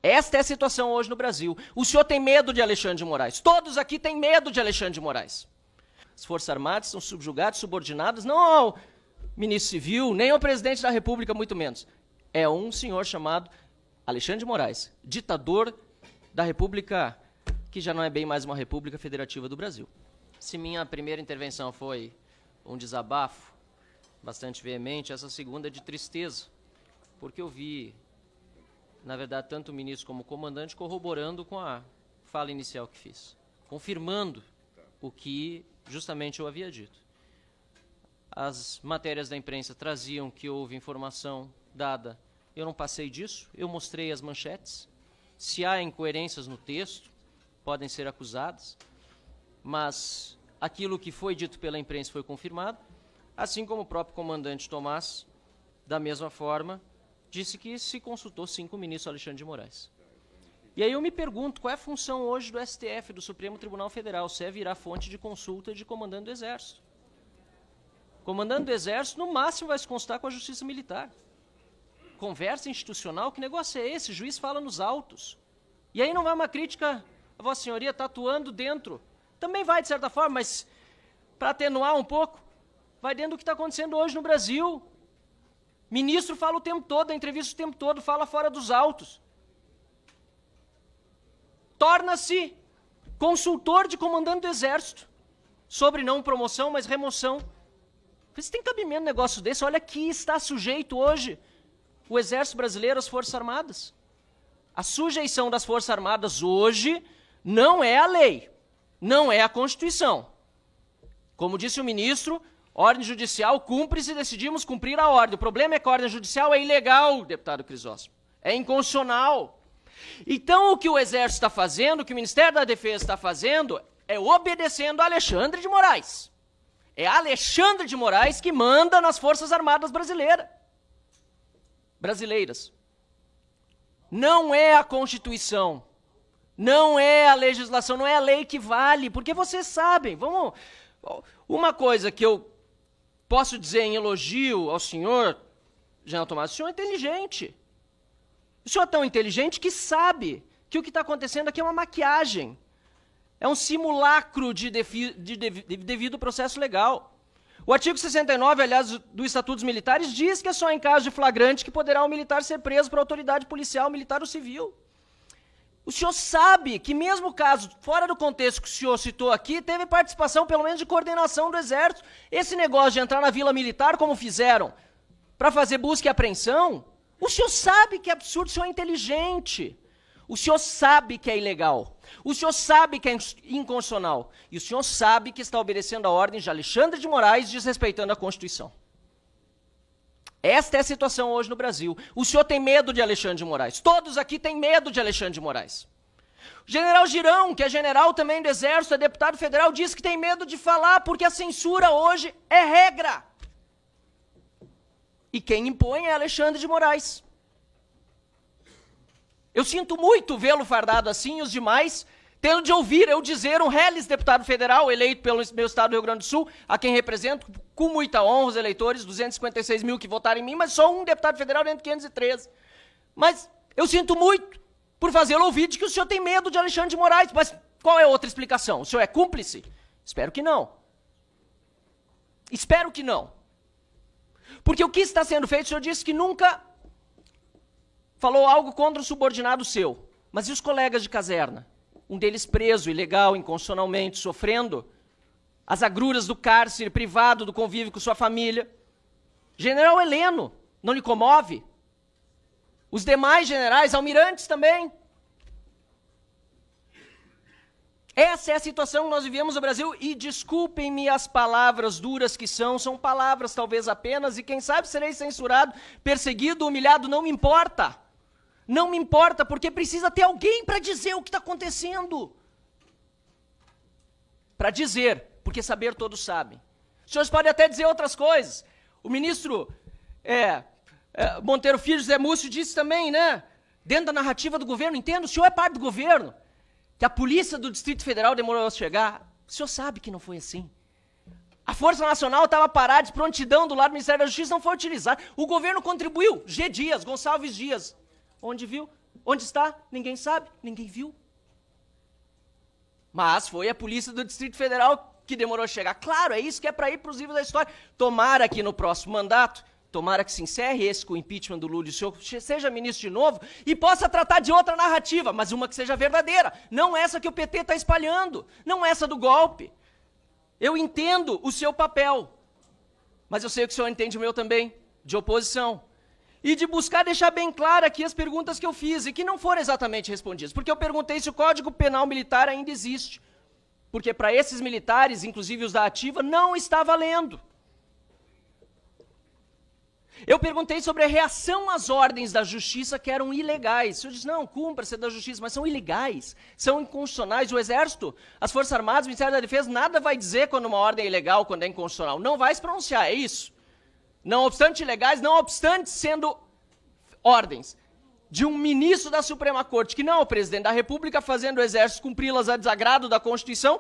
Esta é a situação hoje no Brasil. O senhor tem medo de Alexandre de Moraes. Todos aqui têm medo de Alexandre de Moraes. As Forças Armadas são subjugadas, subordinadas, não ao ministro civil, nem ao presidente da República, muito menos. É um senhor chamado Alexandre de Moraes, ditador da República, que já não é bem mais uma República Federativa do Brasil. Se minha primeira intervenção foi um desabafo bastante veemente, essa segunda é de tristeza, porque eu vi, na verdade, tanto o ministro como o comandante corroborando com a fala inicial que fiz, confirmando o que justamente eu havia dito. As matérias da imprensa traziam que houve informação dada. Eu não passei disso, eu mostrei as manchetes. Se há incoerências no texto, podem ser acusadas, mas aquilo que foi dito pela imprensa foi confirmado, assim como o próprio comandante Tomás, da mesma forma, disse que se consultou sim com o ministro Alexandre de Moraes. E aí eu me pergunto, qual é a função hoje do STF, do Supremo Tribunal Federal, se é virar fonte de consulta de comandante do Exército. Comandante do Exército, no máximo, vai se constar com a Justiça Militar. Conversa institucional, que negócio é esse? O juiz fala nos autos. E aí não vai uma crítica, a Vossa Senhoria está atuando dentro. Também vai, de certa forma, mas para atenuar um pouco, vai dentro do que está acontecendo hoje no Brasil. Ministro fala o tempo todo, a entrevista o tempo todo, fala fora dos autos. Torna-se consultor de comandante do Exército, sobre não promoção, mas remoção. Você tem cabimento um negócio desse? Olha que está sujeito hoje o Exército Brasileiro às Forças Armadas. A sujeição das Forças Armadas hoje não é a lei, não é a Constituição. Como disse o ministro, ordem judicial cumpre se decidimos cumprir a ordem. O problema é que a ordem judicial é ilegal, deputado Crisóstomo. É inconstitucional. Então, o que o Exército está fazendo, o que o Ministério da Defesa está fazendo, é obedecendo a Alexandre de Moraes. É Alexandre de Moraes que manda nas Forças Armadas brasileiras. Não é a Constituição, não é a legislação, não é a lei que vale, porque vocês sabem, uma coisa que eu posso dizer em elogio ao senhor, General Tomás, o senhor é inteligente. O senhor é tão inteligente que sabe que o que está acontecendo aqui é uma maquiagem. É um simulacro de devido processo legal. O artigo 69, aliás, do Estatuto dos Militares, diz que é só em caso de flagrante que poderá um militar ser preso por autoridade policial, militar ou civil. O senhor sabe que mesmo o caso, fora do contexto que o senhor citou aqui, teve participação, pelo menos, de coordenação do Exército. Esse negócio de entrar na Vila Militar, como fizeram, para fazer busca e apreensão, o senhor sabe que é absurdo, o senhor é inteligente. O senhor sabe que é ilegal. O senhor sabe que é inconstitucional. E o senhor sabe que está obedecendo a ordem de Alexandre de Moraes, desrespeitando a Constituição. Esta é a situação hoje no Brasil. O senhor tem medo de Alexandre de Moraes. Todos aqui têm medo de Alexandre de Moraes. O general Girão, que é general também do Exército, é deputado federal, diz que tem medo de falar porque a censura hoje é regra. E quem impõe é Alexandre de Moraes. Eu sinto muito vê-lo fardado assim e os demais, tendo de ouvir eu dizer um reles deputado federal, eleito pelo meu estado do Rio Grande do Sul, a quem represento com muita honra os eleitores, 256 mil que votaram em mim, mas só um deputado federal dentro de 513. Mas eu sinto muito por fazê-lo ouvir de que o senhor tem medo de Alexandre de Moraes. Mas qual é a outra explicação? O senhor é cúmplice? Espero que não. Espero que não. Porque o que está sendo feito, o senhor disse que nunca falou algo contra um subordinado seu. Mas e os colegas de caserna? Um deles preso, ilegal, inconstitucionalmente, sofrendo as agruras do cárcere, privado do convívio com sua família. General Heleno, não lhe comove? Os demais generais, almirantes também. Essa é a situação que nós vivemos no Brasil e desculpem-me as palavras duras que são palavras talvez apenas e quem sabe serei censurado, perseguido, humilhado, não me importa. Não me importa, porque precisa ter alguém para dizer o que está acontecendo. Para dizer, porque saber todos sabem. Os senhores podem até dizer outras coisas. O ministro Monteiro Filho, José Múcio, disse também, né? Dentro da narrativa do governo, entendo, o senhor é parte do governo. Que a polícia do Distrito Federal demorou a chegar. O senhor sabe que não foi assim. A Força Nacional estava parada de prontidão do lado do Ministério da Justiça, não foi utilizada. O governo contribuiu. G. Dias, Gonçalves Dias. Onde viu? Onde está? Ninguém sabe, ninguém viu. Mas foi a polícia do Distrito Federal que demorou a chegar. Claro, é isso que é para ir para os livros da história. Tomara que no próximo mandato, tomara que se encerre esse com o impeachment do Lula e o senhor seja ministro de novo e possa tratar de outra narrativa, mas uma que seja verdadeira. Não essa que o PT está espalhando, não essa do golpe. Eu entendo o seu papel, mas eu sei que o senhor entende o meu também, de oposição. E de buscar deixar bem claro aqui as perguntas que eu fiz e que não foram exatamente respondidas. Porque eu perguntei se o Código Penal Militar ainda existe. Porque para esses militares, inclusive os da ativa, não está valendo. Eu perguntei sobre a reação às ordens da justiça que eram ilegais. O senhor disse, não, cumpra-se da justiça, mas são ilegais, são inconstitucionais. O Exército, as Forças Armadas, o Ministério da Defesa, nada vai dizer quando uma ordem é ilegal, quando é inconstitucional. Não vai se pronunciar, é isso. Não obstante ilegais, não obstante sendo ordens de um ministro da Suprema Corte, que não é o presidente da República, fazendo o Exército cumpri-las a desagrado da Constituição,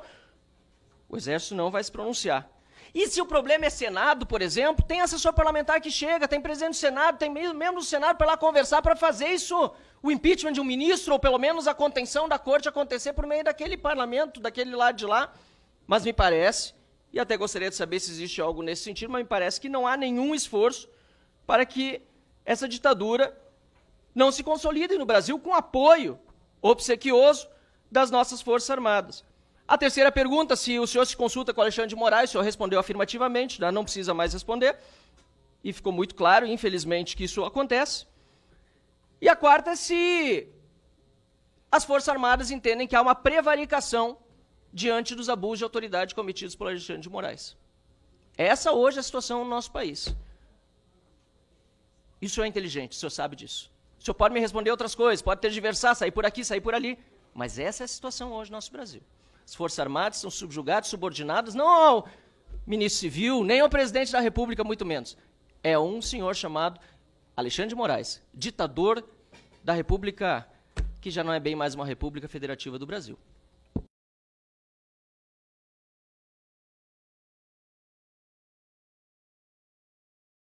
o Exército não vai se pronunciar. E se o problema é Senado, por exemplo, tem assessor parlamentar que chega, tem presidente do Senado, tem membro do Senado para lá conversar para fazer isso, o impeachment de um ministro, ou pelo menos a contenção da corte acontecer por meio daquele parlamento, daquele lado de lá. Mas me parece, e até gostaria de saber se existe algo nesse sentido, mas me parece que não há nenhum esforço para que essa ditadura não se consolide no Brasil com apoio obsequioso das nossas Forças Armadas. A terceira pergunta, se o senhor se consulta com Alexandre de Moraes, o senhor respondeu afirmativamente, já não precisa mais responder, e ficou muito claro, infelizmente, que isso acontece. E a quarta, se as Forças Armadas entendem que há uma prevaricação diante dos abusos de autoridade cometidos por Alexandre de Moraes. Essa hoje é a situação no nosso país. E o senhor é inteligente, o senhor sabe disso. O senhor pode me responder outras coisas, pode tergiversar, sair por aqui, sair por ali, mas essa é a situação hoje no nosso Brasil. As Forças Armadas são subjugadas, subordinadas, não ao ministro civil, nem ao presidente da República, muito menos. É um senhor chamado Alexandre de Moraes, ditador da República, que já não é bem mais uma República Federativa do Brasil.